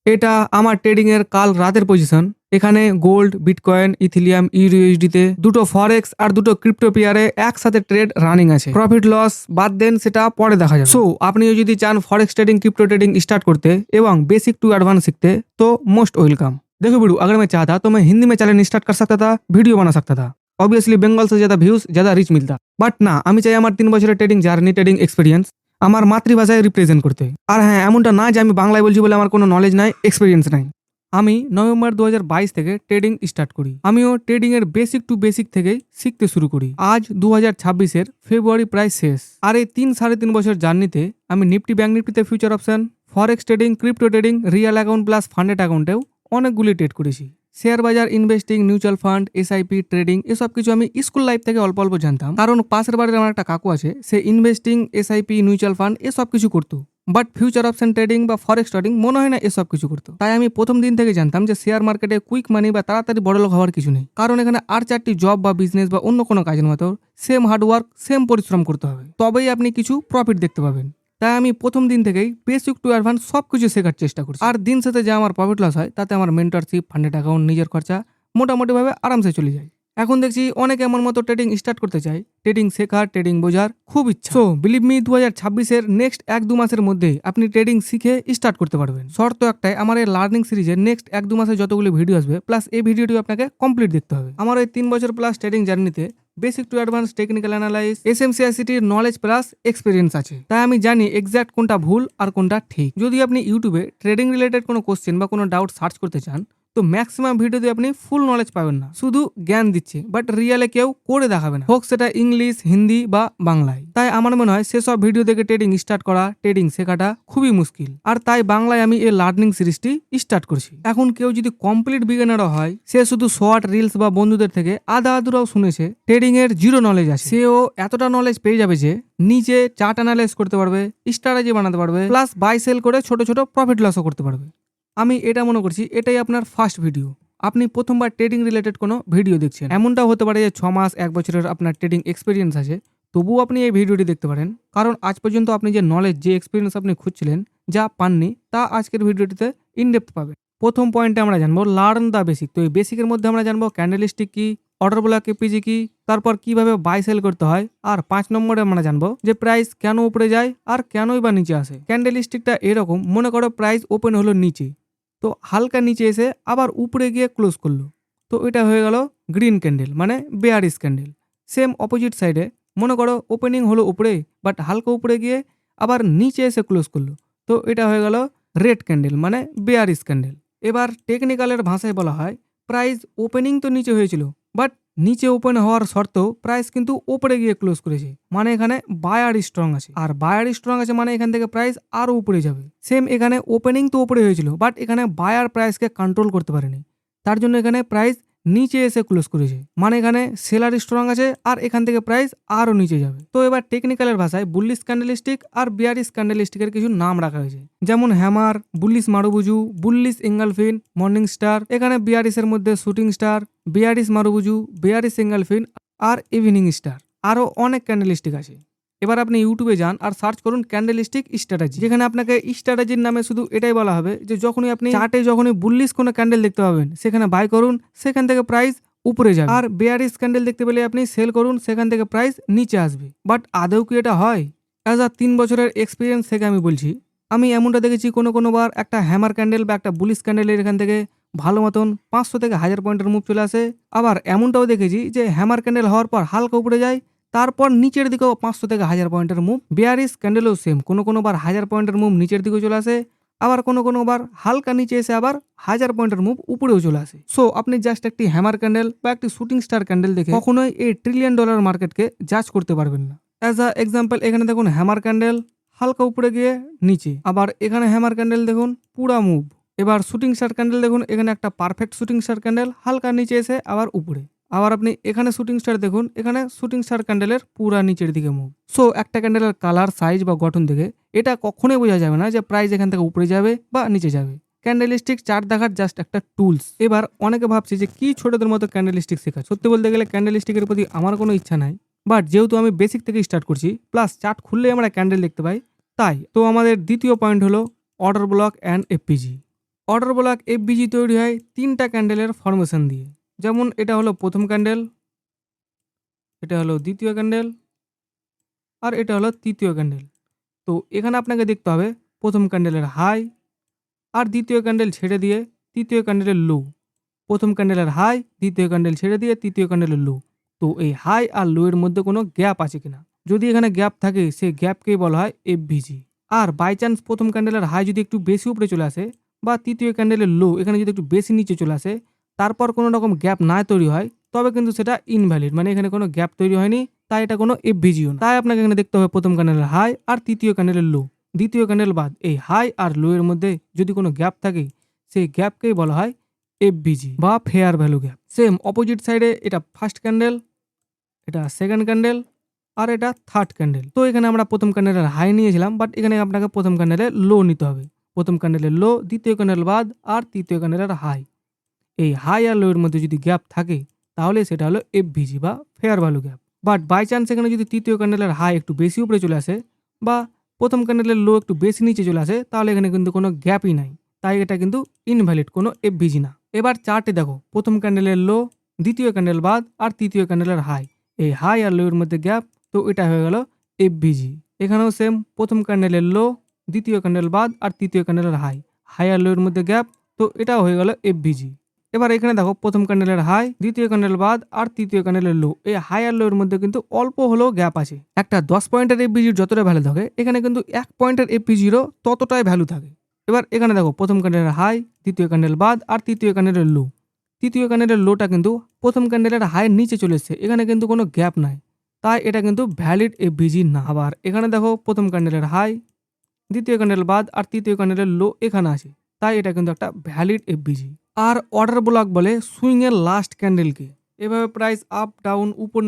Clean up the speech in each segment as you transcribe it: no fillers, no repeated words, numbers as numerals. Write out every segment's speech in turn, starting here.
এটা আমার ট্রেডিং এর কাল রাতের পজিশন। এখানে গোল্ড, বিটকয়েন, ইথিলিয়াম, ইউএসডিতে দুটো ফরেক্স আর দুটো ক্রিপ্টো পেয়ারে একসাথে ট্রেড রানিং আছে। প্রফিট লস বাদ দেন, সেটা পরে দেখা যাবে। সো আপনিও যদি চান forex trading, crypto trading start करते एवं बेसिक टू एडवांस सीखते तो मोस्ट वेलकम। देखो वीडियो, अगर मैं चाहता तो मैं हिंदी में चैनल स्टार्ट कर सकता था, वीडियो बना सकता था। ऑब्वियसली बेंगल से ज्यादा व्यूज, ज्यादा রিচ মিলতা। বাট না, আমি চাই আমার 3 বছরের ট্রেডিং জার্নি, ট্রেডিং এক্সপিরিয়েন্স আমার মাতৃভাষায় রিপ্রেজেন্ট করতে। আর হ্যাঁ, এমনটা না যে আমি বাংলায় বলছি বলে আমার কোনো নলেজ নাই, এক্সপিরিয়েন্স নাই। আমি নভেম্বর 2022 থেকে ট্রেডিং স্টার্ট করি। আমিও ট্রেডিং এর বেসিক টু বেসিক থেকেই শিখতে শুরু করি। আজ 2026 ফেব্রুয়ারি প্রায় শেষ। আর এই 3-3.5 বছর জার্নিতে আমি নিফটি, ব্যাংক নিফটিতে future option, forex trading, crypto trading, real account plus funded অ্যাকাউন্টেও অনেকগুলি ট্রেড করেছি। শেয়ার বাজার, investing, mutual fund, SIP, trading এসব কিছু আমি স্কুল লাইফ থেকে অল্প অল্প জানতাম। কারণ পাশের বাড়ির আমার একটা কাকু আছে, সে ইনভেস্টিং, এসআইপি, মিউচুয়াল ফান্ড এসব কিছু করতো। বাট ফিউচার অপশন ট্রেডিং বা ফরেক্স ট্রেডিং মনে হয় না এসব কিছু করতো। তাই আমি প্রথম দিন থেকে জানতাম যে শেয়ার মার্কেটে কুইক মানি বা তাড়াতাড়ি বড়লোক হওয়ার কিছু নেই। কারণ এখানে আর 4টি জব বা বিজনেস বা অন্য কোনো কাজের মতো সেম হার্ডওয়ার্ক, সেম পরিশ্রম করতে হবে, তবেই আপনি কিছু প্রফিট দেখতে পাবেন। তাই আমি প্রথম দিন থেকেই বেসিক টু অ্যাডভান্স সব কিছু শেখার চেষ্টা করছি। আর দিন সাথে যা আমার প্রফিট লস হয় তাতে আমার মেন্টরশিপ, ফান্ডেড অ্যাকাউন্ট, নিজের খরচা মোটামুটিভাবে আরামসে চলে যায়। এখন দেখছি অনেকে আমার মতো ট্রেডিং স্টার্ট করতে চায়। ট্রেডিং শেখার, ট্রেডিং বোঝার খুব ইচ্ছা। সো বিলিভ মি, 2026 নেক্সট 1-2 মাসের মধ্যে আপনি ট্রেডিং শিখে স্টার্ট করতে পারবেন। শর্ত একটাই, আমার এই লার্নিং সিরিজের নেক্সট 1-2 মাসে যতগুলো ভিডিও আসবে প্লাস এই ভিডিওটি আপনাকে কমপ্লিট দেখতে হবে। আমার এই 3 বছর প্লাস ট্রেডিং জার্নিতে basic to advance technical analyze, এসএমসিআইসিটির নলেজ প্লাস এক্সপিরিয়েন্স আছে। তাই আমি জানি এক্সাক্ট কোনটা ভুল আর কোনটা ঠিক। যদি আপনি ইউটিউবে ট্রেডিং রিলেটেড কোনো কোশ্চেন বা কোনো ডাউট সার্চ করতে চান তো ম্যাক্সিমাম ভিডিওতে আপনি ফুল নলেজ পাবেন না, শুধু জ্ঞান দিচ্ছে বাট রিয়েলে কেউ করে দেখাবে না, হোক সেটা ইংলিশ, হিন্দি বা বাংলায়। তাই আমার মনে হয় সেসব ভিডিও দেখে ট্রেডিং স্টার্ট করা, ট্রেডিং শেখাটা খুবই মুশকিল। আর তাই বাংলায় আমি এই লার্নিং সিরিজটি স্টার্ট করছি। এখন কেউ যদি কমপ্লিট বিগিনারও হয়, সে শুধু শর্ট রিলস বা বন্ধুদের থেকে আধা আধুরাও শুনেছে, ট্রেডিং এর জিরো নলেজ আছে, সেও এতটা নলেজ পেয়ে যাবে যে নিচে চার্ট অ্যানালাইজ করতে পারবে, স্ট্র্যাটেজি বানাতে পারবে, প্লাস বাই সেল করে ছোট ছোট প্রফিট লসও করতে পারবে। আমি এটা মনে করছি এটাই আপনার ফার্স্ট ভিডিও। আপনি প্রথমবার ট্রেডিং রিলেটেড কোনো ভিডিও দেখছেন। এমনটাও হতে পারে যে 6 মাস, 1 বছরের আপনার ট্রেডিং এক্সপিরিয়েন্স আছে, তবুও আপনি এই ভিডিওটি দেখতে পারেন। কারণ আজ পর্যন্ত আপনি যে নলেজ, যে এক্সপিরিয়েন্স আপনি খুঁজছিলেন, যা পাননি, তা আজকের ভিডিওটিতে ইনডেপথ পাবেন। প্রথম পয়েন্টে আমরা জানবো লার্ন দ্য বেসিক। তো এই বেসিকের মধ্যে আমরা জানবো ক্যান্ডেলস্টিক কি, অর্ডার ব্লক, এপিজি কি, তারপর কিভাবে বাই সেল করতে হয়। আর 5 নম্বরে আমরা জানবো যে প্রাইস কেন উপরে যায় আর কেনই বা নিচে আসে। ক্যান্ডেলস্টিকটা এরকম, মনে করো প্রাইস ওপেন হলো নিচে, তো হালকা নিচে এসে আবার উপরে গিয়ে ক্লোজ করলো, তো এটা হয়ে গেল গ্রিন ক্যান্ডেল, মানে বেয়ারিশ ক্যান্ডেল। সেম অপোজিট সাইডে মনে করো ওপেনিং হলো উপরে বাট হালকা উপরে গিয়ে আবার নিচে এসে ক্লোজ করলো, তো এটা হয়ে গেল রেড ক্যান্ডেল, মানে বেয়ারিশ ক্যান্ডেল। এবার টেকনিক্যালের ভাষায় বলা হয় প্রাইস ওপেনিং তো নিচে হয়েছিল বাট নিচে ওপেন হওয়ার শর্তেও প্রাইস কিন্তু উপরে গিয়ে ক্লোজ করেছে, মানে এখানে বায়ার স্ট্রং আছে। আর বায়ার স্ট্রং আছে মানে এখান থেকে প্রাইস আরো উপরে যাবে। সেম এখানে ওপেনিং তো উপরে হয়েছিল বাট এখানে বায়ার প্রাইসকে কন্ট্রোল করতে পারেনি, তার জন্য এখানে প্রাইস নিচে এসে ক্লোজ করেছে, মানে এখানে সেলার স্ট্রং আছে আর এখান থেকে প্রাইস আরো নিচে যাবে। তো এবার টেকনিক্যালের ভাষায় বুলিশ ক্যান্ডেলস্টিক আর বিয়ারিশ ক্যান্ডেলস্টিকের কিছু নাম রাখা হয়েছে, যেমন hammer, bullish marubozu, bullish engulfing, morning star. এখানে বিয়ারিশের মধ্যে shooting star, bearish marubozu, bearish engulfing আর ইভিনিং স্টার। আরো অনেক ক্যান্ডেলস্টিক আছে। এবার আপনি ইউটিউবে যান আর সার্চ করুন ক্যান্ডেলস্টিক স্ট্র্যাটেজি, যেখানে আপনাকে স্ট্র্যাটেজির নামে শুধু এটাই বলা হবে যে যখনই আপনি চার্টে যখনই বুলিশ কোনো ক্যান্ডেল দেখতে পাবেন সেখানে বাই করুন, সেখান থেকে প্রাইস উপরে যাবে। আর বেয়ারিশ ক্যান্ডেল দেখতে পেলে আপনি সেল করুন, সেখান থেকে প্রাইস নিচে আসবে। বাট আদৌ কি এটা হয়? অ্যাজ আ 3 বছরের এক্সপিরিয়েন্স থেকে আমি বলছি, আমি এমনটা দেখেছি কোনো বার একটা হ্যামার ক্যান্ডেল বা একটা বুলিশ ক্যান্ডেলের এখান থেকে ভালো মতন 500 থেকে 1000 পয়েন্টের মুভ চলে আসে। আবার এমনটাও দেখেছি যে হ্যামার ক্যান্ডেল হওয়ার পর হালকা উপরে যায়, তারপর নিচের দিকেও 500 থেকে 1000 পয়েন্টের মুভ। বেয়ারিশ ক্যান্ডেলও সেম, কোনো বার 1000 পয়েন্টের মুভ নিচের দিকেও চলে আসে, আবার কোনো বার হালকা নিচে এসে আবার 1000 পয়েন্টের মুভ উপরেও চলে আসে। সো আপনি জাস্ট একটি হ্যামার ক্যান্ডেল বা একটি শুটিং স্টার ক্যান্ডেল দেখে কখনোই এই $1 ট্রিলিয়ন মার্কেটকে জাজ করতে পারবেন না। অ্যাজ আ এক্সাম্পল এখানে দেখুন হ্যামার ক্যান্ডেল হালকা উপরে গিয়ে নিচে, আবার এখানে হ্যামার ক্যান্ডেল দেখুন পুরা মুভ। এবার শুটিং স্টার ক্যান্ডেল দেখুন, এখানে একটা পারফেক্ট শুটিং স্টার ক্যান্ডেল হালকা নিচে এসে আবার উপরে। আবার আপনি এখানে শুটিং স্টার দেখুন, এখানে শুটিং স্টার ক্যান্ডেলের পুরা নিচের দিকে মুভ। সো একটা ক্যান্ডেলের কালার, সাইজ বা গঠন থেকে এটা কখনোই বোঝা যাবে না যে প্রাইস এখান থেকে উপরে যাবে বা নিচে যাবে। ক্যান্ডেলস্টিক চার্ট দেখার জাস্ট একটা টুলস। এবার অনেকে ভাবছে যে কি ছোটদের মতো ক্যান্ডেলস্টিক শেখা। সত্যি বলতে গেলে ক্যান্ডেলস্টিকের প্রতি আমার কোনো ইচ্ছা নাই, বাট যেহেতু আমি বেসিক থেকে স্টার্ট করছি প্লাস চার্ট খুললেই আমরা ক্যান্ডেল দেখতে পাই, তাই তো আমাদের দ্বিতীয় পয়েন্ট হলো order block and APG. Order block FBG তৈরি হয় তিনটা ক্যান্ডেলের ফরমেশন দিয়ে। যেমন এটা হলো প্রথম ক্যান্ডেল, এটা হলো দ্বিতীয় ক্যান্ডেল, আর এটা হলো তৃতীয় ক্যান্ডেল। তো এখানে আপনাকে দেখতে হবে প্রথম ক্যান্ডেলের হাই আর দ্বিতীয় ক্যান্ডেল ছেড়ে দিয়ে তৃতীয় ক্যান্ডেলের লো, প্রথম ক্যান্ডেলের হাই দ্বিতীয় ক্যান্ডেল ছেড়ে দিয়ে তৃতীয় ক্যান্ডেলের লো। তো এই হাই আর লো এর মধ্যে কোনো গ্যাপ আছে কিনা, যদি এখানে গ্যাপ থাকে সেই গ্যাপকেই বলা হয় এফভিজি। আর বাই চান্স প্রথম ক্যান্ডেলের হাই যদি একটু বেশি উপরে চলে আসে বা তৃতীয় ক্যান্ডেলের লো এখানে যদি একটু বেশি নিচে চলে আসে, তারপর কোনো রকম গ্যাপ না তৈরি হয়, তবে কিন্তু সেটা ইনভ্যালিড, মানে এখানে কোনো গ্যাপ তৈরি হয়নি, তাই এটা কোনো এফভিজিও না। তাই আপনাকে এখানে দেখতে হবে প্রথম ক্যান্ডেলের হাই আর তৃতীয় ক্যান্ডেলের লো, দ্বিতীয় ক্যান্ডেল বাদ এই হাই আর লো এর মধ্যে যদি কোনো গ্যাপ থাকে সেই গ্যাপকেই বলা হয় এফভিজি বা fair value gap. Same opposite সাইডে এটা ফার্স্ট ক্যান্ডেল, এটা সেকেন্ড ক্যান্ডেল, আর এটা থার্ড ক্যান্ডেল। তো এখানে আমরা প্রথম ক্যান্ডেলের হাই নিয়েছিলাম, বাট এখানে আপনাকে প্রথম ক্যান্ডেলের লো নিতে হবে। প্রথম ক্যান্ডেলের লো, দ্বিতীয় ক্যান্ডেল বাদ, আর তৃতীয় ক্যান্ডেলের হাই। এই হাই আর লো এর মধ্যে যদি গ্যাপ থাকে তাহলে সেটা হলো এফভিজি বা fair value gap. But by chance এখানে যদি তৃতীয় ক্যান্ডেলের হাই একটু বেশি উপরে চলে আসে বা প্রথম ক্যান্ডেলের লো একটু বেশি নিচে চলে আসে, তাহলে এখানে কিন্তু কোনো গ্যাপই নাই, তাই এটা কিন্তু ইনভ্যালিড, কোনো এফভিজি না। এবার চার্টে দেখো প্রথম ক্যান্ডেলের লো, দ্বিতীয় ক্যান্ডেল বাদ, আর তৃতীয় ক্যান্ডেলের হাই। এই হাই আর লো এর মধ্যে গ্যাপ, তো এটা হয়ে গেল এফভিজি। এখানেও সেম প্রথম ক্যান্ডেলের লো, দ্বিতীয় ক্যান্ডেল বাদ, আর তৃতীয় ক্যান্ডেলের হাই। হাই আর লো এর মধ্যে গ্যাপ, তো এটাও হয়ে গেল এফভিজি। এবার এখানে দেখো প্রথম ক্যান্ডেলের হাই, দ্বিতীয় ক্যান্ডেল বাদ, আর তৃতীয় ক্যান্ডেলের লো। এই হাই আর লো এর মধ্যে কিন্তু অল্প হলেও গ্যাপ আছে। একটা 10 পয়েন্টের এফভিজির যতটা ভ্যালু থাকে এখানে কিন্তু 1 পয়েন্টের এফভিজিরও ততটাই ভ্যালু থাকে। এবার এখানে দেখো প্রথম ক্যান্ডেলের হাই, দ্বিতীয় ক্যান্ডেল বাদ, আর তৃতীয় ক্যান্ডেলের লো। তৃতীয় ক্যান্ডেলের লোটা কিন্তু প্রথম ক্যান্ডেলের হাইয়ের নিচে চলে এসেছে, এখানে কিন্তু কোনো গ্যাপ নাই, তাই এটা কিন্তু ভ্যালিড এফভিজি না। আবার এখানে দেখো প্রথম ক্যান্ডেলের হাই, দ্বিতীয় ক্যান্ডেল বাদ, আর তৃতীয় ক্যান্ডেলের লো এখানে আছে, তাই এটা কিন্তু একটা ভ্যালিড এফভিজি। আর অর্ডার ব্লক বলে সুইং এর লাস্ট ক্যান্ডেলকে। এভাবে প্রাইস আপ ডাউন উপর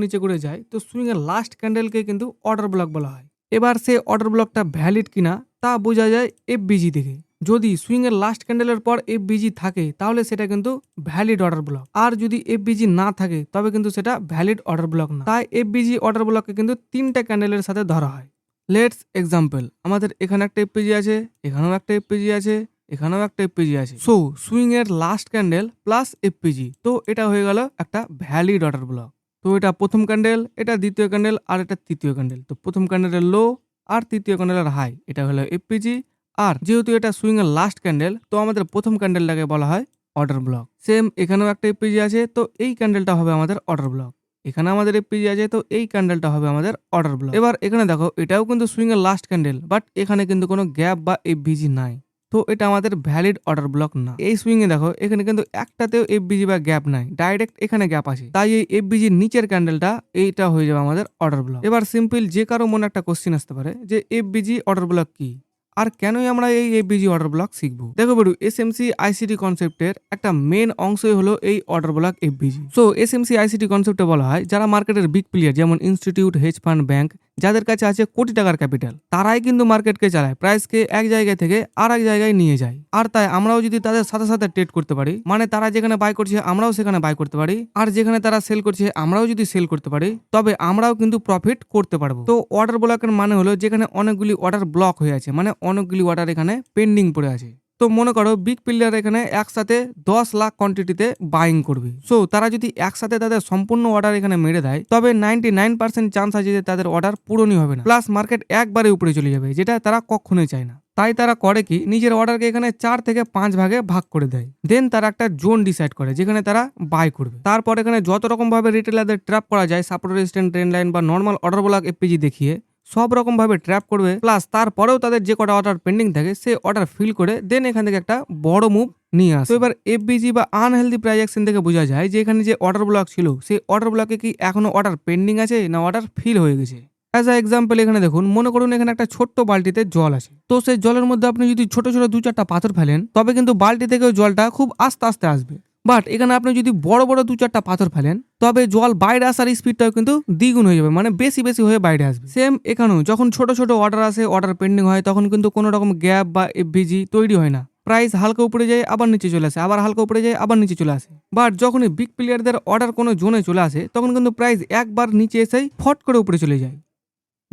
নিচে করে যায়, তো সুইং এর লাস্ট ক্যান্ডেলকে কিন্তু অর্ডার ব্লক বলা হয়। এবার সে অর্ডার ব্লকটা ভ্যালিড কিনা তা বোঝা যায় এফভিজি থেকে। যদি সুইং এর লাস্ট ক্যান্ডেলের পর এফভিজি থাকে তাহলে সেটা কিন্তু ভ্যালিড অর্ডার ব্লক, আর যদি এফভিজি না থাকে তবে কিন্তু সেটা ভ্যালিড অর্ডার ব্লক না। তাই এফভিজি অর্ডার ব্লককে কিন্তু 3টা ক্যান্ডেলের সাথে ধরা হয়। লেটস এক্সাম্পল, আমাদের এখানে একটা এফপিজি আছে, এখানেও একটা এফপিজি আছে, এখানেও একটা এফপিজি আছে। সো সুইং এর লাস্ট ক্যান্ডেল প্লাস এফপিজি, তো এটা হয়ে গেল একটা ভ্যালিড অর্ডার ব্লক। তো এটা প্রথম ক্যান্ডেল, এটা দ্বিতীয় ক্যান্ডেল, আর এটা তৃতীয় ক্যান্ডেল। তো প্রথম ক্যান্ডেলের লো আর তৃতীয় ক্যান্ডেলের হাই, এটা হলো এফপিজি। আর যেহেতু এটা সুইং এর লাস্ট ক্যান্ডেল, তো আমাদের প্রথম ক্যান্ডেলটাকে বলা হয় অর্ডার ব্লক। সেম এখানেও একটা এফপিজি আছে, তো এই ক্যান্ডেলটা হবে আমাদের অর্ডার ব্লক। এখানে আমাদের এফপিজি আছে, তো এই ক্যান্ডেলটা হবে আমাদের অর্ডার ব্লক। এবার এখানে দেখো এটাও কিন্তু সুইং এর লাস্ট ক্যান্ডেল, বাট এখানে কিন্তু কোনো গ্যাপ বা এফভিজি নাই, তো এটা আমাদের ভ্যালিড অর্ডার ব্লক না। এই সুইং এ দেখো এখানে কিন্তু একটাতেও এফভিজি বা গ্যাপ নাই, ডাইরেক্ট এখানে গ্যাপ আছে, তাই এই এফভিজির নিচের ক্যান্ডেলটা এইটা হয়ে যাবে আমাদের অর্ডার ব্লক। এবার সিম্পল যে কারো মনে একটা কোশ্চেন আসতে পারে যে এফভিজি অর্ডার ব্লক কি, আর কেনই আমরা এই এফভিজি অর্ডার ব্লক শিখবো। দেখো বড়ু, এসএমসি আইসিটি কনসেপ্টের একটা মেন অংশই হলো এই order block FVG. So SMC ICT কনসেপ্টে বলা হয় যারা মার্কেটের বিগ প্লেয়ার যেমন ইনস্টিটিউট, হেজ ফান্ড, ব্যাংক, যাদের কাছে আছে কোটি টাকার ক্যাপিটাল, তারাই কিন্তু মার্কেটকে চালায়, প্রাইসকে এক জায়গা থেকে আর এক জায়গায় নিয়ে যায়। আর তাই আমরাও যদি তাদের সাথে সাথে ট্রেড করতে পারি, মানে তারা যেখানে বাই করছে আমরাও সেখানে বাই করতে পারি, আর যেখানে তারা সেল করছে আমরাও যদি সেল করতে পারি, তবে আমরাও কিন্তু প্রফিট করতে পারবো। তো অর্ডার ব্লকের মানে হলো যেখানে অনেকগুলি অর্ডার ব্লক হয়ে আছে, মানে অনেকগুলি অর্ডার এখানে পেন্ডিং পড়ে আছে। তো মনে করো বিগ প্লেয়ার এখানে একসাথে 10 লাখ কোয়ান্টিটিতে বাইং করবে। সো তারা যদি একসাথে তাদের সম্পূর্ণ অর্ডার এখানে মেরে দেয়, তবে 99% চান্স আছে যে তাদের অর্ডার পূরণই হবে না, প্লাস মার্কেট একবারে উপরে চলে যাবে, যেটা তারা কখনোই চায় না। তাই তারা করে কি, নিজের অর্ডারকে এখানে 4 থেকে 5 ভাগে ভাগ করে দেয়। দেন তারা একটা জোন ডিসাইড করে যেখানে তারা বাই করবে। তারপর এখানে যত রকম ভাবে রিটেলারদের ট্র্যাপ করা যায়, সাপোর্ট, রেজিস্ট্যান্স, ট্রেন্ড লাইন বা নর্মাল অর্ডার ব্লক এফপিজি দেখিয়ে সব রকম ভাবে ট্র্যাপ করবে, প্লাস তারপরেও তাদের যে কটা অর্ডার পেন্ডিং থাকে সে অর্ডার ফিল করে দেন এখান থেকে একটা বড় মুভ নিয়ে আসে। তো এবার এফবিজি বা আনহেলদি প্রাইস অ্যাকশন থেকে বোঝা যায় যে এখানে যে অর্ডার ব্লক ছিল সেই অর্ডার ব্লকে কি এখনো অর্ডার পেন্ডিং আছে না অর্ডার ফিল হয়ে গেছে। অ্যাজ আ এক্সাম্পল এখানে দেখুন, মনে করুন এখানে একটা ছোট্ট বালতিতে জল আছে, তো সেই জলের মধ্যে আপনি যদি ছোট ছোট 2-4টা পাথর ফেলেন তবে কিন্তু বালতি থেকে জলটা খুব আস্তে আস্তে আসবে। বাট এখানে আপনি যদি বড় বড় 2-4টা পাথর ফেলেন তবে জল বাইরে আসার স্পিডটাও কিন্তু দ্বিগুণ হয়ে যাবে, মানে বেশি বেশি হয়ে বাইরে আসবে। সেম এখানেও যখন ছোট ছোট অর্ডার আসে, অর্ডার পেন্ডিং হয়, তখন কিন্তু কোনো রকম গ্যাপ বা এফভিজি তৈরি হয় না। প্রাইস হালকা উপরে যায় আবার নিচে চলে আসে, আবার হালকা উপরে যায় আবার নিচে চলে আসে। বাট যখনই বিগ প্লেয়ারদের অর্ডার কোনো জোনে চলে আসে তখন কিন্তু প্রাইস একবার নিচে এসেই ফট করে উপরে চলে যায়।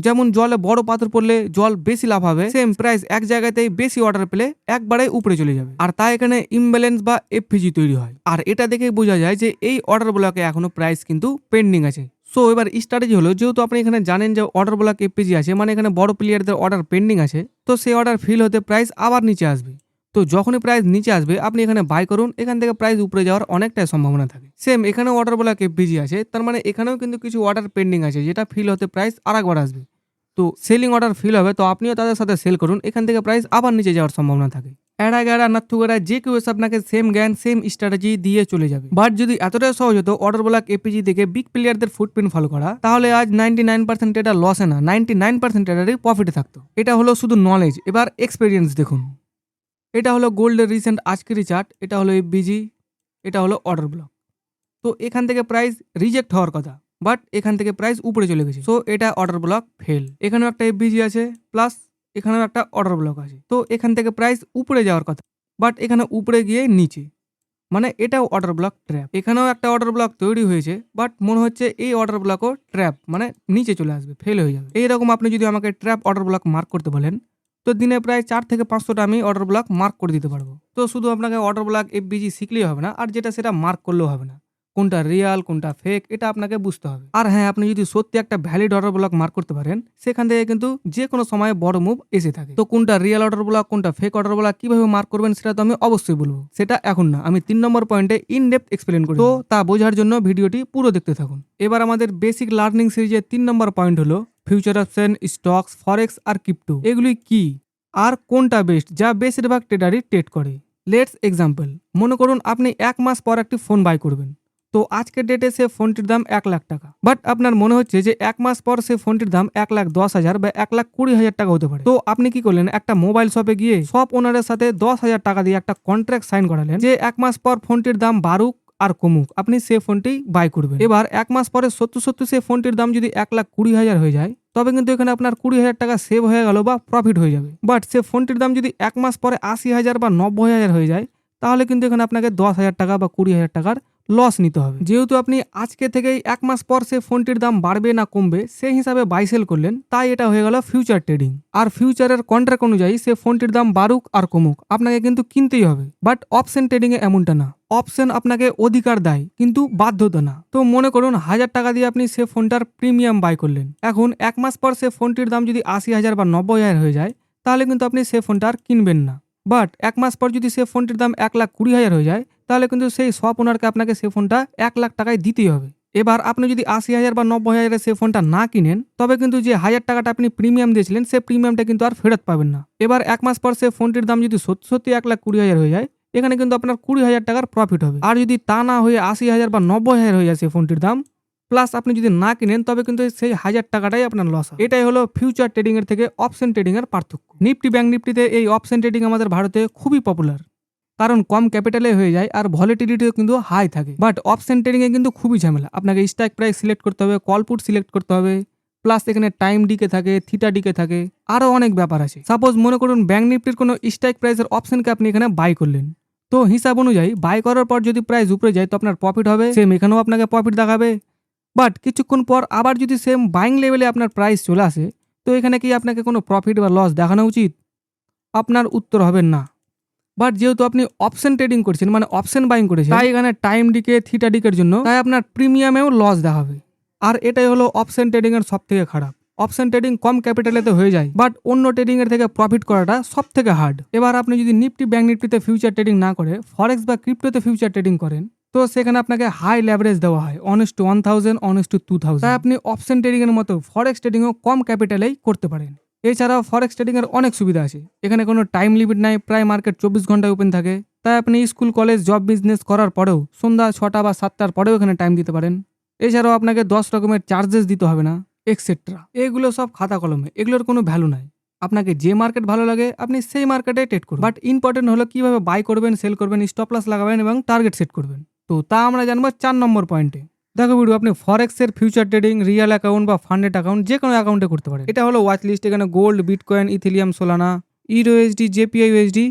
যেমন জলে বড় পাথর পড়লে জল বেশি লাভ হবে, সেম প্রাইস এক জায়গাতেই বেশি অর্ডার পেলে একবারে উপরে চলে যাবে। আর তাই এখানে ইমব্যালেন্স বা এফপিজি তৈরি হয়। আর এটা দেখে বোঝা যায় যে এই অর্ডার ব্লকে এখনো প্রাইস কিন্তু পেন্ডিং আছে। সো এবার স্ট্র্যাটেজি হলো, যেহেতু আপনি এখানে জানেন যে অর্ডার ব্লক এফপিজি আছে, মানে এখানে বড় প্লেয়ারদের অর্ডার পেন্ডিং আছে, তো সেই অর্ডার ফিল হতে প্রাইস আবার নিচে আসবে। তো যখনই প্রাইস নিচে আসবে আপনি এখানে বাই করুন, এখান থেকে প্রাইস উপরে যাওয়ার অনেকটাই সম্ভাবনা থাকে। সেম এখানেও অর্ডার ব্লক এফপিজি আছে, তার মানে এখানেও কিন্তু কিছু অর্ডার পেন্ডিং আছে, যেটা ফিল হতে প্রাইস আরেকবার আসবে। তো সেলিং অর্ডার ফিল হবে, তো আপনিও তাদের সাথে সেল করুন, এখান থেকে প্রাইস আবার নিচে যাওয়ার সম্ভাবনা থাকে। এড়া গেড়া নাথু গেড়া যে কেউ এসে আপনাকে সেম জ্ঞান সেম স্ট্র্যাটেজি দিয়ে চলে যাবে। বাট যদি এতটাই সহজ হতো অর্ডার ব্লক এপিজি থেকে বিগ প্লেয়ারদের ফুটপ্রিন্ট ফলো করা, তাহলে আজ 99% এটা লসে না, 99% এটারই প্রফিটে থাকতো। এটা হলো শুধু নলেজ। এবার এক্সপেরিয়েন্স দেখুন। এটা হলো গোল্ডের রিসেন্ট আজকেরই চার্ট, এটা হলো এফবিজি, এটা হলো অর্ডার ব্লক। তো এখান থেকে প্রাইস রিজেক্ট হওয়ার কথা, বাট এখান থেকে প্রাইস উপরে চলে গেছে। সো এটা অর্ডার ব্লক ফেল। এখানেও একটা এফবিজি আছে, প্লাস এখানেও একটা অর্ডার ব্লক আছে। তো এখান থেকে প্রাইস উপরে যাওয়ার কথা, বাট এখানে উপরে গিয়ে নিচে, মানে এটাও অর্ডার ব্লক ট্র্যাপ। এখানেও একটা অর্ডার ব্লক তৈরি হয়েছে, বাট মনে হচ্ছে এই অর্ডার ব্লকও ট্র্যাপ, মানে নিচে চলে আসবে, ফেল হয়ে যাবে। এইরকম আপনি যদি আমাকে ট্র্যাপ অর্ডার ব্লক মার্ক করতে বলেন, তো দিনে প্রায় 4 থেকে 500টা আমি অর্ডার ব্লক মার্ক করে দিতে পারবো। তো শুধু আপনাকে অর্ডার ব্লক এফবিজি শিখলেই হবে না, আর যেটা সেটা মার্ক করলেও হবে না। কোনটা রিয়াল কোনটা ফেক এটা আপনাকে বুঝতে হবে। আর হ্যাঁ, আপনি যদি সত্যি একটা ভ্যালিড অর্ডার ব্লক মার্ক করতে পারেন, সেখান থেকে কিন্তু যে কোনো সময় বড় মুভ এসে থাকে। তো কোনটা রিয়াল অর্ডার ব্লক কোনটা ফেক অর্ডার ব্লক কিভাবে মার্ক করবেন সেটা তো আমি অবশ্যই বলবো, সেটা এখন না, আমি 3 নম্বর পয়েন্টে ইন ডেপথ এক্সপ্লেন করি। তো তা বোঝার জন্য ভিডিওটি পুরো দেখতে থাকুন। এবার আমাদের বেসিক লার্নিং সিরিজের 3 নম্বর পয়েন্ট হলো ফিউচার অপশন, স্টকস, ফরেক্স আর ক্রিপ্টো এগুলি কি আর কোনটা বেস্ট, যা বেশিরভাগ ট্রেডারই ট্রেড করে। লেটস এক্সাম্পল, মনে করুন আপনি 1 মাস পর একটি ফোন বাই করবেন। তো আজকের ডেটে সে ফোনটির দাম 1 লাখ টাকা, বাট আপনার মনে হচ্ছে যে 1 মাস পর সে ফোনটির দাম 1,10,000 বা 1,20,000 টাকা হতে পারে। তো আপনি কি করলেন, একটা মোবাইল শপে গিয়ে শপ ওনারের সাথে 10,000 টাকা দিয়ে একটা কন্ট্রাক্ট সাইন করালেন যে 1 মাস পর ফোনটির দাম বাড়ুক আর কমুক আপনি সে ফোনটি বাই করবেন। এবার 1 মাস পরে সত্যি সে ফোনটির দাম যদি 1,20,000 হয়ে যায়, তবে কিন্তু এখানে আপনার 20,000 টাকা সেভ হয়ে গেল বা প্রফিট হয়ে যাবে। বাট সে ফোনটির দাম যদি 1 মাস পরে 80,000 বা 90,000 হয়ে যায়, তাহলে কিন্তু এখানে আপনাকে 10,000 টাকা বা 20,000 টাকার লস নিতে হবে। যেহেতু আপনি আজকে থেকেই 1 মাস পর সে ফোনটির দাম বাড়বে না কমবে সেই হিসাবে বাই সেল করলেন, তাই এটা হয়ে গেল ফিউচার ট্রেডিং। আর ফিউচারের কন্ট্রাক্ট অনুযায়ী সে ফোনটির দাম বাড়ুক আর কমুক আপনাকে কিন্তু কিনতেই হবে। বাট অপশন ট্রেডিং এ এমনটা না, অপশন আপনাকে অধিকার দেয় কিন্তু বাধ্যতা না। তো মনে করুন 1,000 টাকা দিয়ে আপনি সে ফোনটার প্রিমিয়াম বাই করলেন। এখন 1 মাস পর সে ফোনটির দাম যদি 80,000 বা 90,000 হয়ে যায়, তাহলে কিন্তু আপনি সে ফোনটা আর কিনবেন না। বাট 1 মাস পর যদি সে ফোনটির দাম 1,20,000 হয়ে যায়, তাহলে কিন্তু সেই শপ ওনারকে আপনাকে সে ফোনটা 1 লাখ টাকায় দিতেই হবে। এবার আপনি যদি 80,000 বা 90,000 সে ফোনটা না কিনেন, তবে কিন্তু যে 1,000 টাকাটা আপনি প্রিমিয়াম দিয়েছিলেন সে প্রিমিয়ামটা কিন্তু আর ফেরত পাবেন না। এবার 1 মাস পর সে ফোনটির দাম যদি সত্যি 1,20,000 হয়ে যায়, এখানে কিন্তু আপনার 20,000 টাকার প্রফিট হবে। আর যদি তা না হয়ে 80,000 বা 90,000 হয়ে যায় সে ফোনটির দাম, প্লাস আপনি যদি না কিনেন, তবে কিন্তু সেই 1,000 টাকাটাই আপনার লস হবে। এটাই হলো ফিউচার ট্রেডিং এর থেকে অপশন ট্রেডিং এর পার্থক্য। নিফটি ব্যাংক নিফটিতে এই অপশন ট্রেডিং আমাদের ভারতে খুবই পপুলার, কারণ কম ক্যাপিটালে হয়ে যায় আর ভলিটিলিটিও কিন্তু হাই থাকে। বাট অপশন ট্রেডিং এ কিন্তু খুবই ঝামেলা, আপনাকে স্ট্রাইক প্রাইস সিলেক্ট করতে হবে, কল পুট সিলেক্ট করতে হবে, প্লাস এখানে টাইম ডিকে থাকে, থিটা ডিকে থাকে, আরো অনেক ব্যাপার আছে। সাপোজ মনে করুন ব্যাংক নিফটির কোনো স্ট্রাইক প্রাইসের অপশনকে আপনি এখানে বাই করলেন, তো হিসাব অনুযায়ী বাই করার পর যদি প্রাইস উপরে যায় তো আপনার প্রফিট হবে, সেম এখানেও আপনাকে প্রফিট দেখাবে। বাট কিছুক্ষণ পর আবার যদি সেম বাইং লেভেলে আপনার প্রাইস চলে আসে, তো এখানে কি আপনাকে কোনো প্রফিট বা লস দেখানো উচিত? আপনার উত্তর হবে না। বাট যেহেতু আপনি অপশন ট্রেডিং করছেন, মানে অপশন বাইং করেছেন, তাই এখানে টাইম ডিকে থিটা ডিকের জন্য তাই আপনার প্রিমিয়ামেও লস দেখাবে। আর এটাই হলো অপশন ট্রেডিং এর সব থেকে খারাপ। অপশন ট্রেডিং কম ক্যাপিটালেতে হয়ে যায়, বাট অন্য ট্রেডিং এর থেকে প্রফিট করাটা সব থেকে হার্ড। এবার আপনি যদি নিফটি ব্যাংক নিফটিতে ফিউচার ট্রেডিং না করে ফরেক্স বা ক্রিপ্টোতে ফিউচার ট্রেডিং করেন, তো সেখানে আপনাকে হাই লেভারেজ দেওয়া হয় 1:1000 1:2000। তাই আপনি অপশন ট্রেডিং এর মতো ফরেক্স ট্রেডিংও কম ক্যাপিটালেই করতে পারেন। এছাড়াও ফরেক্স ট্রেডিং এর অনেক সুবিধা আছে, এখানে কোনো টাইম লিমিট নাই, প্রায় মার্কেট 24 ঘন্টায় ওপেন থাকে। তাই আপনি স্কুল কলেজ জব বিজনেস করার পরেও সন্ধ্যা 6টা বা 7টার পরেও এখানে টাইম দিতে পারেন। এছাড়াও আপনাকে 10 রকমের চার্জেস দিতে হবে না, এক্সেট্রা। এগুলো সব খাতা কলমে, এগুলোর কোনো ভ্যালু নাই। আপনাকে যে মার্কেট ভালো লাগে আপনি সেই মার্কেটে ট্রেড করুন। বাট ইম্পর্টেন্ট হলো কিভাবে বাই করবেন, সেল করবেন, স্টপ লস লাগাবেন এবং টার্গেট সেট করবেন। তো তা আমরা জানবো 4 নম্বর পয়েন্টে। দেখো ভিডিও, আপনি ফরেক্সের ফিউচার ট্রেডিং রিয়েল অ্যাকাউন্ট বা ফান্ডেড অ্যাকাউন্ট যে কোনো অ্যাকাউন্টে করতে পারেন। এটা হলো ওয়াচ লিস্ট, এখানে gold, bitcoin, ethereum, Solana, USD, JPY USD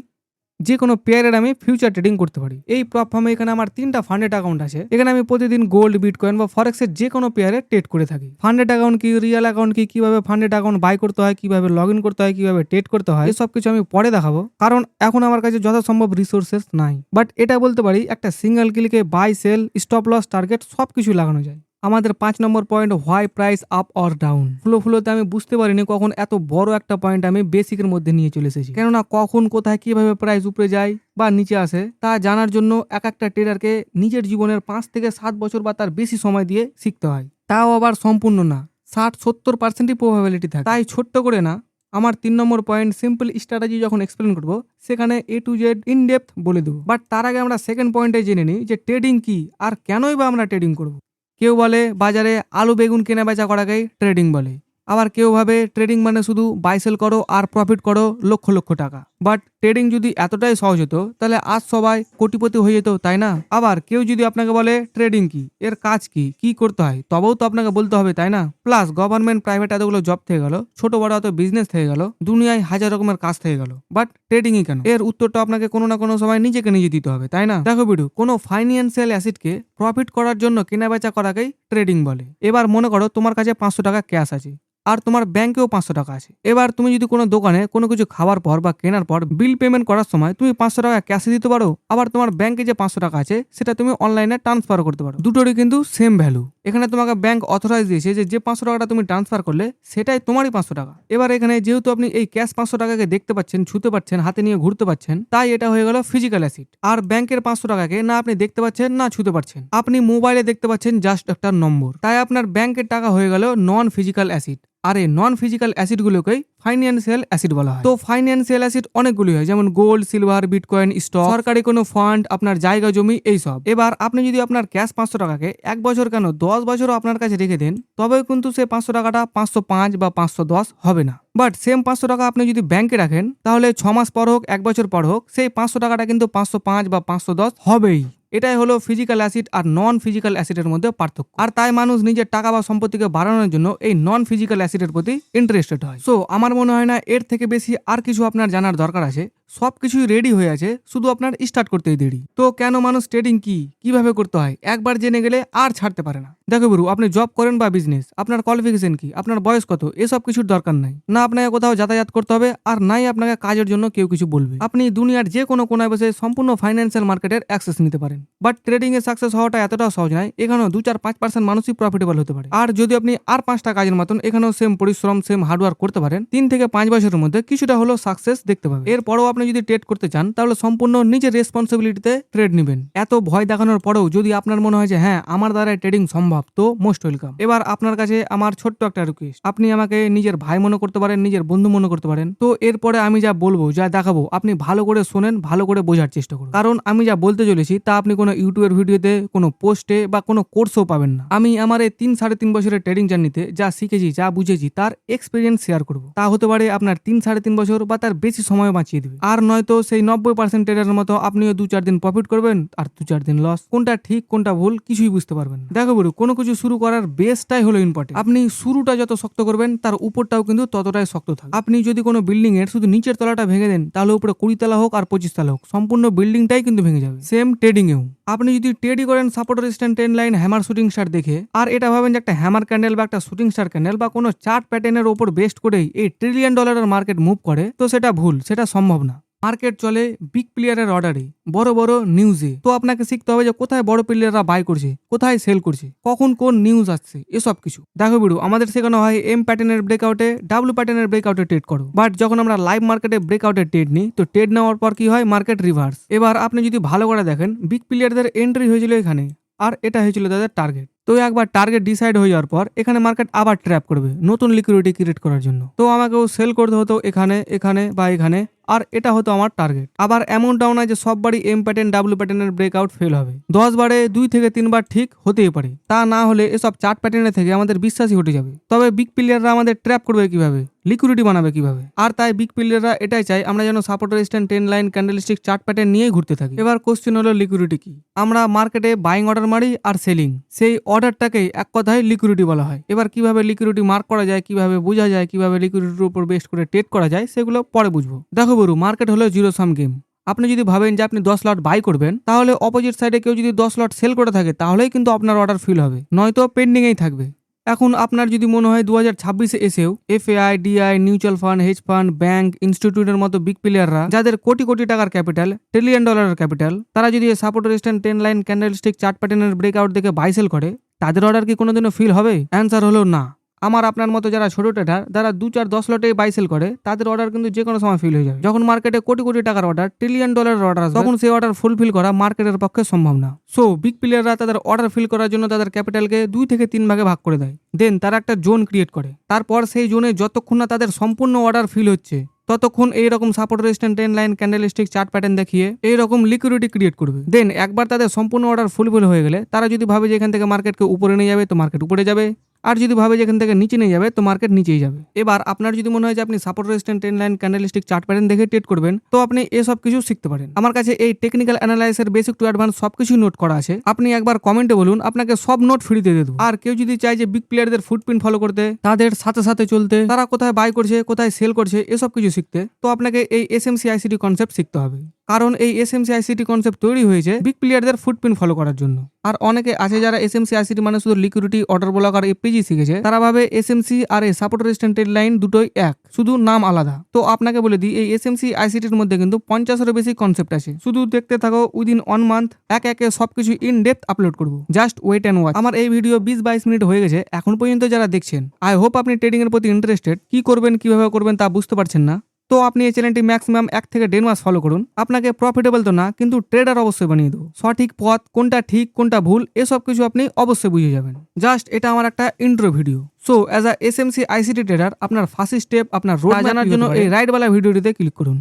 যে কোনো পেয়ারের আমি ফিউচার ট্রেডিং করতে পারি। এই প্রপ ফার্মে এখানে আমার 3টা ফান্ডেড অ্যাকাউন্ট আছে। এখানে আমি প্রতিদিন গোল্ড, বিটকয়েন বা ফরেক্স এর যে কোনো পেয়ারে ট্রেড করে থাকি। ফান্ডেড অ্যাকাউন্ট কি, রিয়েল অ্যাকাউন্ট কি, কিভাবে ফান্ডেড অ্যাকাউন্ট বাই করতে হয়, কিভাবে লগ ইন করতে হয়, কিভাবে ট্রেড করতে হয়, এসব কিছু আমি পরে দেখাবো, কারণ এখন আমার কাছে যথাসম্ভব রিসোর্সেস নাই। বাট এটা বলতে পারি একটা সিঙ্গেল ক্লিকে buy, sell, stop loss, target সবকিছু লাগানো যায়। আমাদের 5 নম্বর point, why price up or down. ফ্লোতে আমি বুঝতে পারিনি কখন এত বড় একটা পয়েন্ট আমি বেসিকের মধ্যে নিয়ে চলে এসেছি। কেননা কখন কোথায় কিভাবে প্রাইস উপরে যায় বা নিচে আসে তা জানার জন্য এক একটা ট্রেডারকে নিজের জীবনের 5 থেকে 7 বছর বা তার বেশি সময় দিয়ে শিখতে হয়। তাও আবার সম্পূর্ণ না, 60-70%ই প্রবাবিলিটি থাকে। তাই ছোট্ট করে না, আমার 3 নম্বর পয়েন্ট সিম্পল স্ট্র্যাটেজি যখন এক্সপ্লেন করবো সেখানে A to Z in depth বলে দেবো। বাট তার আগে আমরা সেকেন্ড পয়েন্টে জেনে নিই যে ট্রেডিং কি আর কেনই বা আমরা ট্রেডিং করব। কেউ বলে বাজারে আলু বেগুন কেনা বেচা করাকেই ট্রেডিং বলে, আবার কেউ ভাবে ট্রেডিং মানে শুধু বাই সেল করো আর প্রফিট করো লক্ষ লক্ষ টাকা। বাট ট্রেডিং যদি এতটাই সহজ হতো তাহলে আজ সবাই কোটিপতি হয়ে যেত, তাই না? আবার কেউ যদি আপনাকে বলে ট্রেডিং কি, এর কাজ কি, কি করতে হয়, তবেও তো আপনাকে বলতে হবে, তাই না? প্লাস গভর্নমেন্ট প্রাইভেট এতগুলো জব থেকে গেল, ছোট বড় এত বিজনেস থেকে গেল, দুনিয়ায় হাজার রকমের কাজ থেকে গেল, বাট ট্রেডিংই কেন? এর উত্তরটা আপনাকে কোনো না কোনো সময় নিজেকে নিজে দিতে হবে, তাই না? দেখো বিডু, কোনো ফাইন্যান্সিয়াল অ্যাসেটকে প্রফিট করার জন্য কেনা বেচা করাকেই ট্রেডিং বলে। এবার মনে করো তোমার কাছে 500 টাকা ক্যাশ আছে আর তোমার ব্যাংকেও 500 টাকা আছে। এবার তুমি যদি কোনো দোকানে কোনো কিছু খাওয়ার পর বা কেনার পর বিল পেমেন্ট করার সময় তুমি 500 টাকা ক্যাশে দিতে পারো, আবার তোমার ব্যাংকে যে 500 টাকা আছে সেটা তুমি অনলাইনে ট্রান্সফার করতে পারো। দুটোরই কিন্তু সেম ভ্যালু। এখানে তোমাকে ব্যাংক অথরাইজ দিয়েছে যে 500 টাকাটা তুমি ট্রান্সফার করলে সেটাই তোমারই 500 টাকা। এবার এখানে যেহেতু আপনি এই ক্যাশ 500 টাকাকে দেখতে পাচ্ছেন, ছুতে পাচ্ছেন, হাতে নিয়ে ঘুরতে পাচ্ছেন, তাই এটা হয়ে গেল ফিজিক্যাল অ্যাসেট। আর ব্যাংকের 500 টাকাকে না আপনি দেখতে পাচ্ছেন না ছুতে পাচ্ছেন, আপনি মোবাইলে দেখতে পাচ্ছেন জাস্ট একটা নম্বর, তাই আপনার ব্যাংকের টাকা হয়ে গেল নন ফিজিক্যাল অ্যাসেট। আর এই নন ফিজিক্যাল অ্যাসিড গুলোকেই ফাইন্যান্সিয়াল অ্যাসিড বলা হয়। তো ফাইন্যান্সিয়াল অ্যাসিড অনেকগুলি হয়, যেমন গোল্ড, সিলভার, বিটকয়েন, স্টক, সরকারি কোনো ফান্ড, আপনার জায়গা জমি, এইসব। এবার আপনি যদি আপনার ক্যাশ 500 টাকাকে 1 বছর কেন 10 বছরও আপনার কাছে রেখে দেন, তবেও কিন্তু সে 500 টাকাটা 505 বা 510 হবে না। বাট সেম 500 টাকা আপনি যদি ব্যাংকে রাখেন তাহলে 6 মাস পর হোক 1 বছর পর হোক সেই 500 টাকাটা কিন্তু 505 বা 510 হবেই। এটাই হলো ফিজিক্যাল অ্যাসিড আর নন ফিজিক্যাল অ্যাসিডের মধ্যে পার্থক্য। আর তাই মানুষ নিজের টাকা বা সম্পত্তিকে বাড়ানোর জন্য এই নন ফিজিক্যাল অ্যাসিডের প্রতি ইন্টারেস্টেড হয়। সো আমার মনে হয় না এর থেকে বেশি আর কিছু আপনার জানার দরকার আছে। সবকিছুই রেডি হয়ে আছে, শুধু আপনার স্টার্ট করতেই দেরি। তো কেন মানুষ ট্রেডিং কি, কিভাবে করতে হয় একবার জেনে গেলে আর ছাড়তে পারে না। দেখো বরু, আপনি জব করেন বা বিজনেস, আপনার কোয়ালিফিকেশন কি, আপনার বয়স কত, এসব কিছুর দরকার নাই। না আপনাকে কোথাও যাতায়াত করতে হবে আর নাই আপনাকে কাজের জন্য কেউ কিছু বলবে। আপনি দুনিয়ার যে কোনো কোনায় বসে সম্পূর্ণ ফাইন্যান্সিয়াল মার্কেটের অ্যাক্সেস নিতে পারেন। বাট ট্রেডিং এ সাকসেস হওয়াটা এতটাও সহজ নয়। এখানেও 2-4-5% মানুষই প্রফিটেবল হতে পারে। আর যদি আপনি আর 5টা কাজের মতন এখানেও সেম পরিশ্রম, সেম হার্ডওয়ার্ক করতে পারেন, 3 থেকে 5 বছরের মধ্যে কিছুটা হলো সাকসেস দেখতে পাবেন। এরপরও আপনি যদি ট্রেড করতে চান তাহলে সম্পূর্ণ নিজের রেসপন্সিবিলিটিতে ট্রেড নেবেন। এত ভয় দেখানোর পরেও যদি আপনার মনে হয় যে হ্যাঁ আমার দ্বারা ট্রেডিং সম্ভব, তো মোস্ট ওয়েলকাম। এবার আপনার কাছে আমার ছোট্ট একটা রিকোয়েস্ট, আপনি আমাকে নিজের ভাই মনে করতে পারেন, নিজের বন্ধু মনে করতে পারেন। তো এরপরে আমি যা বলবো, যা দেখাবো, আপনি ভালো করে শোনেন, ভালো করে বোঝার চেষ্টা করুন। কারণ আমি যা বলতে চলেছি তা আপনি কোনো ইউটিউবের ভিডিওতে, কোনো পোস্টে বা কোনো কোর্সও পাবেন না। আমি আমার এই 3-3.5 বছরের ট্রেডিং জার্নিতে যা শিখেছি, যা বুঝেছি, তার এক্সপিরিয়েন্স শেয়ার করবো। তা হতে পারে আপনার 3-3.5 বছর বা তার বেশি সময় বাঁচিয়ে দেবে। আর নয়তো সেই 90% ট্রেডারের মতো আপনিও 2-4 দিন প্রফিট করবেন আর 2-4 দিন লস। কোনটা ঠিক কোনটা ভুল কিছুই বুঝতে পারবেন না। দেখো বড়ু, কোনো কিছু শুরু করার বেসটাই হলো ইম্পর্টেন্ট। আপনি শুরুটা যত শক্ত করবেন তার উপরটাও কিন্তু ততটাই শক্ত থাকবে। আপনি যদি কোনো বিল্ডিং এর শুধু নিচের তলাটা ভেঙে দেন তাহলে উপরে 20 তলা হোক আর 25 তলা হোক, সম্পূর্ণ বিল্ডিংটাই কিন্তু ভেঙে যাবে। সেম ট্রেডিং এও আপনি যদি ট্রেডই করেন support resistant trend line hammer shooting star দেখে, আর এটা ভাবেন যে একটা হ্যামার ক্যান্ডেল বা একটা শুটিং স্টার ক্যান্ডেল বা কোনো চার্ট প্যাটার্নের উপর বেস্ট করেই এই $1 ট্রিলিয়ন মার্কেট মুভ করে, তো সেটা ভুল, সেটা সম্ভব না। মার্কেট চলে বিগ প্লেয়ারের অর্ডারে, বড় বড় নিউজে। তো আপনাকে শিখতে হবে যে কোথায় বড় প্লেয়াররা বাই করছে, কোথায় সেল করছে, কখন কোন নিউজ আসছে, এসব কিছু। দেখো বিড়ু, আমাদের শেখানো হয় এম প্যাটার্নের ব্রেকআউটে, ডাব্লিউ প্যাটার্নের ব্রেকআউটে ট্রেড করো। বাট যখন আমরা লাইভ মার্কেটে ব্রেকআউটে ট্রেড নিই, তো ট্রেড নেওয়ার পর কি হয়, মার্কেট রিভার্স। এবার আপনি যদি ভালো করে দেখেন, বিগ প্লেয়ারদের এন্ট্রি হয়েছিল এখানে, আর এটা হয়েছিল তাদের টার্গেট। তো একবার টার্গেট ডিসাইড হয়ে যাওয়ার পর এখানে মার্কেট আবার ট্র্যাপ করবে নতুন লিকুইডিটি ক্রিয়েট করার জন্য। তো আমাকেও সেল করতে হতো এখানে, এখানে বা এখানে, আর এটা হতো আমার টার্গেট। আবার এমনটাও নয় যে সববারই এম প্যাটার্ন, ডাব্লিউ প্যাটার্নের ব্রেকআউট ফেল হবে। 10 বারে 2 থেকে 3 বার ঠিক হতেই পারে। তা না হলে এসব চার্ট প্যাটার্নের থেকে আমাদের বিশ্বাসই হতে যাবে। তবে বিগ প্লেয়াররা আমাদের ট্র্যাপ করবে কিভাবে, লিকুইডিটি বানাবে কিভাবে। আর তাই বিগ প্লেয়াররা এটাই চাই আমরা যেন support resistant trend line candlestick chart pattern নিয়েই ঘুরতে থাকি। এবার কোশ্চেন হলো লিকুইডিটি কি। আমরা মার্কেটে বাইং অর্ডার মারি আর সেলিং, সেই অর্ডারটাকেই এক কথায় লিকুইডিটি বলা হয়। এবার কিভাবে লিকুইডিটি মার্ক করা যায়, কিভাবে বোঝা যায়, কিভাবে লিকুইডিটির উপর বেস্ট করে ট্রেড করা যায়, সেগুলো পরে বুঝবো। দেখো বরু, মার্কেট হলো জিরো সাম গেম। আপনি যদি ভাবেন যে আপনি 10 লট বাই করবেন, তাহলে অপোজিট সাইডে কেউ যদি 10 লট সেল করে থাকে তাহলেই কিন্তু আপনার অর্ডার ফিল হবে, নয়তো পেন্ডিংয়েই থাকবে। এখন আপনার যদি মনে হয় 2026-এ এসেও FAI, DI, mutual fund, hedge fund, bank, ইনস্টিটিউটের মতো বিগ প্লেয়াররা যাদের কোটি কোটি টাকার ক্যাপিটাল, ট্রিলিয়ন ডলারের ক্যাপিটাল, তারা যদি support resistance 10 line candlestick chart প্যাটার্নের ব্রেকআউট দেখে বাই সেল করে, তাদের অর্ডার কি কোনোদিনও ফিল হবে? অ্যান্সার হলো না। আমার আপনার মতো যারা ছোট ট্রেডার, যারা 2-4-10 লটে বাই সেল করে, তাদের অর্ডার কিন্তু যে কোনো সময় ফিল হয়ে যাবে। যখন মার্কেটে কোটি কোটি টাকার অর্ডার, ট্রিলিয়ন ডলারের অর্ডার আসবে, তখন সেই অর্ডার ফুলফিল করা মার্কেটের পক্ষে সম্ভব না। সো বিগ প্লেয়াররা তাদের অর্ডার ফিল করার জন্য তাদের ক্যাপিটালকে 2 থেকে 3 ভাগে ভাগ করে দেয়। দেন তারা একটা জোন ক্রিয়েট করে। তারপর সেই জোনে যতক্ষণ না তাদের সম্পূর্ণ অর্ডার ফিল হচ্ছে, ততক্ষণ এইরকম support resistance 10 line candlestick chart pattern দেখিয়ে এইরকম লিকুইডিটি ক্রিয়েট করবে। দেন একবার তাদের সম্পূর্ণ অর্ডার ফুলফিল হয়ে গেলে, তারা যদি ভাবে যে এখান থেকে মার্কেটকে উপরে নিয়ে যাবে, তো মার্কেট উপরে যাবে, আর যদি ভাবে যে এখান থেকে নিচে নিয়ে যাবে, তো মার্কেট নিচেই যাবে। এবার আপনার যদি মনে হয় যে আপনি support resistance 10 line candlestick chart pattern দেখে ট্রেড করবেন, তো আপনি এসব কিছু শিখতে পারেন। আমার কাছে এই টেকনিক্যাল অ্যানালাইসিসের বেসিক টু অ্যাডভান্স সবকিছু নোট করা আছে। আপনি একবার কমেন্টে বলুন, আপনাকে সব নোট ফ্রিতে দিয়ে দেবো। আর কেউ যদি চায় যে বিগ প্লেয়ারদের ফুটপ্রিন্ট ফলো করতে, তাদের সাথে সাথে চলতে, তারা কোথায় বাই করছে, কোথায় সেল করছে, এসব কিছু শিখতে, তো আপনাকে এই SMC-ICT কনসেপ্ট শিখতে হবে। কারণ এই SMC-ICT কনসেপ্ট তৈরি হয়েছে বিগ প্লেয়ারদের ফুটপ্রিন্ট ফলো করার জন্য। আর অনেকে আছে যারা SMC-ICT মানে শুধু লিকুইডিটি, অর্ডার ব্লক আর এফপিজি শিখেছে, তারা ভাবে SMC আর এই সাপোর্ট রেজিস্ট্যান্স ট্রেড লাইন দুটোই এক, শুধু নাম আলাদা। তো আপনাকে বলে দিই, এই SMC-ICTর মধ্যে কিন্তু 50-এরও বেশি কনসেপ্ট আছে। শুধু দেখতে থাকো, উইদিন 1 মান্থ একে একে সবকিছু ইন ডেপথ আপলোড করবো। Just wait and watch. আমার এই ভিডিও 20-22 মিনিট হয়ে গেছে, এখন পর্যন্ত যারা দেখছেন, আই হোপ আপনি ট্রেডিং এর প্রতি ইন্টারেস্টেড। কি করবেন, কিভাবে করবেন তা বুঝতে পারছেন না, তো আপনি এই চ্যানেলটি ম্যাক্সিমাম 1 থেকে 1.5 মাস ফলো করুন। আপনাকে প্রফিটেবল তো না, কিন্তু ট্রেডার অবশ্যই বানিয়ে দেবো। সঠিক পথ কোনটা ঠিক কোনটা ভুল এসব কিছু আপনি অবশ্যই বুঝে যাবেন। জাস্ট এটা আমার একটা intro video. So as a SMC-ICT trader, আপনার ফার্স্ট স্টেপ, আপনার রোড জানার জন্য এই রাইট ওয়ালা ভিডিওটিতে ক্লিক করুন।